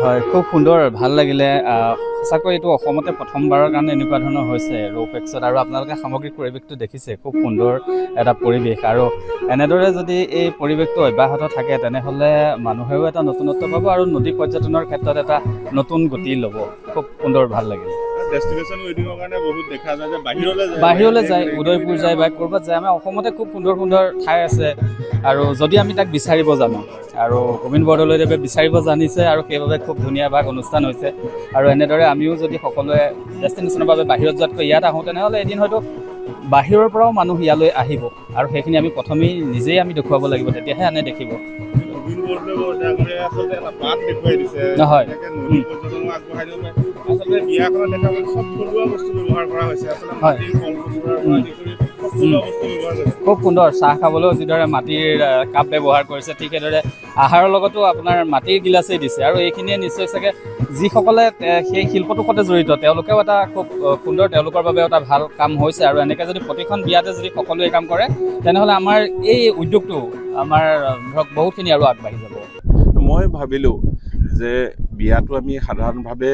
হয় খুব সুন্দৰ ভাল লাগিলে সঁচাকৈ এইটো অসমতে প্ৰথমবাৰৰ কাৰণে এনেকুৱা ধৰণৰ হৈছে ৰৌপেক্সত আৰু আপোনালোকে সামগ্ৰিক পৰিৱেশটো দেখিছে খুব সুন্দৰ এটা পৰিৱেশ আৰু এনেদৰে যদি এই পৰিৱেশটো অব্যাহত থাকে তেনেহ'লে মানুহেও এটা নতুনত্ব পাব আৰু নদী পৰ্যটনৰ ক্ষেত্ৰত এটা নতুন গতি ল'ব খুব সুন্দৰ ভাল লাগিলে ডেষ্টিনেশ্যন ৱেডিঙৰ কাৰণে বহুত দেখা যায় যে বাহিৰলৈ যায় উদয়পুৰ যায় বা ক'ৰবাত যায় আমাৰ অসমতে খুব সুন্দৰ সুন্দৰ ঠাই আছে আৰু যদি আমি তাক বিচাৰিব জানো আৰু গোবিন্দ বৰদলৈদেৱে বিচাৰিব জানিছে আৰু সেইবাবে খুব ধুনীয়া ভাগ অনুষ্ঠান হৈছে আৰু এনেদৰে আমিও যদি সকলোৱে ডেষ্টিনেশ্যনৰ বাবে বাহিৰত যোৱাতকৈ ইয়াত আহোঁ তেনেহ'লে এদিন হয়তো বাহিৰৰ পৰাও মানুহ ইয়ালৈ আহিব আৰু সেইখিনি আমি প্ৰথমেই নিজেই আমি দেখুৱাব লাগিব তেতিয়াহে আনে দেখিব হয় আচলতে বিয়াখনত দেখা গ'ল চব থলুৱা বস্তু ব্যৱহাৰ কৰা হৈছে হয় খুব সুন্দৰ চাহ খাবলৈও যিদৰে মাটিৰ কাপ ব্যৱহাৰ কৰিছে ঠিক সেইদৰে আহাৰৰ লগতো আপোনাৰ মাটিৰ গিলাচেই দিছে আৰু এইখিনিয়ে নিশ্চয় চাগে যিসকলে সেই শিল্পটোৰ সৈতে জড়িত তেওঁলোকেও এটা খুব সুন্দৰ তেওঁলোকৰ বাবে এটা ভাল কাম হৈছে আৰু এনেকৈ যদি প্ৰতিখন বিয়াতে যদি সকলোৱে কাম কৰে তেনেহ'লে আমাৰ এই উদ্যোগটো আমাৰ ধৰক বহুতখিনি আৰু আগবাঢ়ি যাব মই ভাবিলোঁ যে বিয়াটো আমি সাধাৰণভাৱে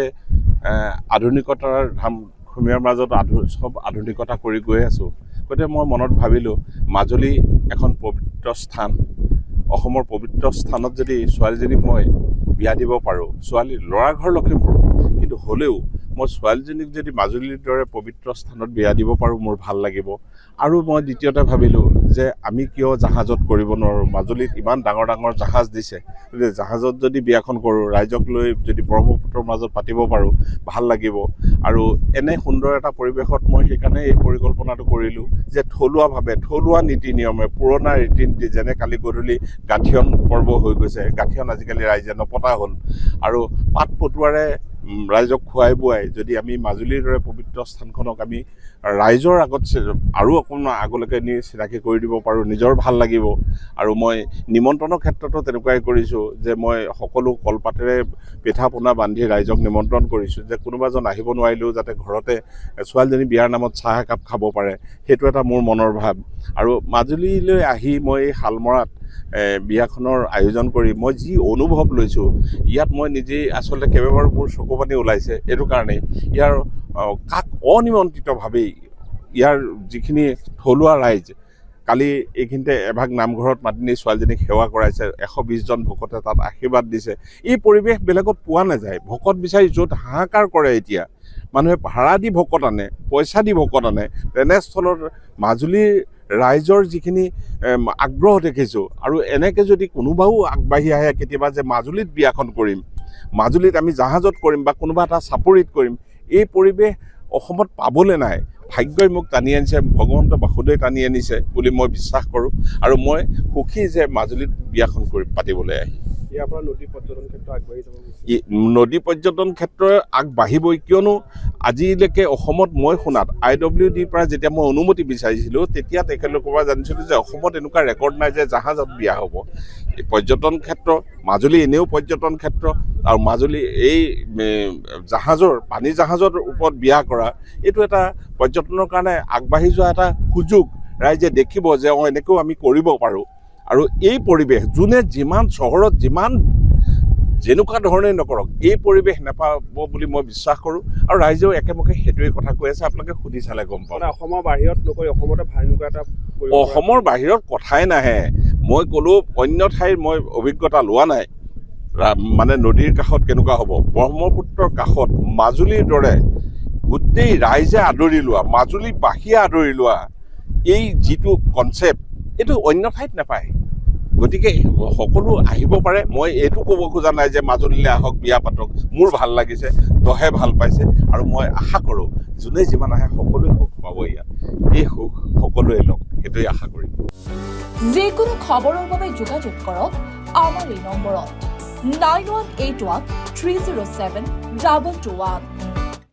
আধুনিকতাৰ ধামখুমীয়াৰ মাজত চব আধুনিকতা কৰি গৈ আছোঁ গতিকে মই মনত ভাবিলোঁ মাজুলী এখন পবিত্ৰ স্থান অসমৰ পবিত্ৰ স্থানত যদি ছোৱালীজনীক মই বিয়া দিব পাৰোঁ ল'ৰা ঘৰ লখিমপুৰ কিন্তু হ'লেও মই ছোৱালীজনীক যদি মাজুলীৰ দৰে পবিত্ৰ স্থানত বিয়া দিব পাৰোঁ মোৰ ভাল লাগিব আৰু মই দ্বিতীয়তে ভাবিলোঁ যে আমি কিয় জাহাজত কৰিব নোৱাৰোঁ মাজুলীত ইমান ডাঙৰ ডাঙৰ জাহাজ দিছে গতিকে জাহাজত যদি বিয়াখন কৰোঁ ৰাইজক লৈ যদি ব্ৰহ্মপুত্ৰৰ মাজত পাতিব পাৰোঁ ভাল লাগিব আৰু এনে সুন্দৰ এটা পৰিৱেশত মই সেইকাৰণে এই পৰিকল্পনাটো কৰিলোঁ যে থলুৱাভাৱে থলুৱা নীতি নিয়মে পুৰণা ৰীতি নীতি যেনে কালি গধূলি গাঠিয়ন পৰ্ব হৈ গৈছে গাঠিয়ন আজিকালি ৰাইজে নপতা হ'ল আৰু পাত পটুৱাৰে ৰাইজক খুৱাই বুৱাই যদি আমি মাজুলীৰ দৰে পবিত্ৰ স্থানখনক আমি ৰাইজৰ আগত আৰু অকণমান আগলৈকে নি চিনাকি কৰি দিব পাৰোঁ নিজৰ ভাল লাগিব আৰু মই নিমন্ত্ৰণৰ ক্ষেত্ৰতো তেনেকুৱাই কৰিছোঁ যে মই সকলো কলপাতেৰে পিঠা পনা বান্ধি ৰাইজক নিমন্ত্ৰণ কৰিছোঁ যে কোনোবাজন আহিব নোৱাৰিলেও যাতে ঘৰতে ছোৱালীজনী বিয়াৰ নামত চাহ একাপ খাব পাৰে সেইটো এটা মোৰ মনৰ ভাৱ আৰু মাজুলীলৈ আহি মই এই শালমৰাত বিয়াখনৰ আয়োজন কৰি মই যি অনুভৱ লৈছোঁ ইয়াত মই নিজেই আচলতে কেইবাবাৰো মোৰ চকু পানী ওলাইছে এইটো কাৰণেই ইয়াৰ কাক অনিমন্ত্ৰিতভাৱেই ইয়াৰ যিখিনি থলুৱা ৰাইজ কালি এইখিনিতে এভাগ নামঘৰত মাতি নি ছোৱালীজনীক সেৱা কৰাইছে 120জন ভকতে তাত আশীৰ্বাদ দিছে এই পৰিৱেশ বেলেগত পোৱা নাযায় ভকত বিচাৰি য'ত হাহাকাৰ কৰে এতিয়া মানুহে ভাড়া দি ভকত আনে পইচা দি ভকত আনে তেনেস্থলত মাজুলীৰ ৰাইজৰ যিখিনি আগ্ৰহ দেখিছোঁ আৰু এনেকৈ যদি কোনোবাও আগবাঢ়ি আহে কেতিয়াবা যে মাজুলীত বিয়াখন কৰিম মাজুলীত আমি জাহাজত কৰিম বা কোনোবা এটা চাপৰিত কৰিম এই পৰিৱেশ অসমত পাবলৈ নাই ভাগ্যই মোক টানি আনিছে ভগৱন্ত বাসুদেৱে টানি আনিছে বুলি মই বিশ্বাস কৰোঁ আৰু মই সুখী যে মাজুলীত বিয়াখন পাতিবলৈ আহি নদী পৰ্যটন ক্ষেত্ৰ আগবাঢ়িবই কিয়নো আজিলৈকে অসমত মই শুনাত IWDৰ পৰা যেতিয়া মই অনুমতি বিচাৰিছিলোঁ তেতিয়া তেখেতলোকৰ পৰা জানিছিলোঁ যে অসমত এনেকুৱা ৰেকৰ্ড নাই যে জাহাজত বিয়া হ'ব পৰ্যটন ক্ষেত্ৰ মাজুলী এনেও পৰ্যটন ক্ষেত্ৰ আৰু মাজুলী এই জাহাজৰ পানী জাহাজৰ ওপৰত বিয়া কৰা এইটো এটা পৰ্যটনৰ কাৰণে আগবাঢ়ি যোৱা এটা সুযোগ ৰাইজে দেখিব যে এনেকৈও আমি কৰিব পাৰোঁ আৰু এই পৰিৱেশ যোনে যিমান চহৰত যিমান যেনেকুৱা ধৰণেই নকৰক এই পৰিৱেশ নাপাব বুলি মই বিশ্বাস কৰোঁ আৰু ৰাইজেও একেমুখে সেইটোৱে কথা কৈ আছে আপোনালোকে সুধি চালে গম পাব অসমৰ বাহিৰত নকৰি অসমতে এনেকুৱা এটা অসমৰ বাহিৰত কথাই নাহে মই ক'লো অন্য ঠাইৰ মই অভিজ্ঞতা লোৱা নাই মানে নদীৰ কাষত কেনেকুৱা হ'ব ব্ৰহ্মপুত্ৰৰ কাষত মাজুলীৰ দৰে গোটেই ৰাইজে আদৰি লোৱা মাজুলীবাসীয়ে আদৰি লোৱা এই যিটো কনচেপ্ট এইটো অন্য ঠাইত নাপায় গতিকে সকলো আহিব পাৰে মই এইটো ক'ব খোজা নাই যে মাজুলীলৈ আহক বিয়া পাতক মোৰ ভাল লাগিছে দহে ভাল পাইছে আৰু মই আশা কৰোঁ যোনে যিমান আহে সকলোৱে সুখ পাব ইয়াত এই সুখ সকলোৱে লওক সেইটোৱে আশা কৰিম যিকোনো খবৰৰ বাবে যোগাযোগ কৰক আমাৰ এই নম্বৰত 9181 307 221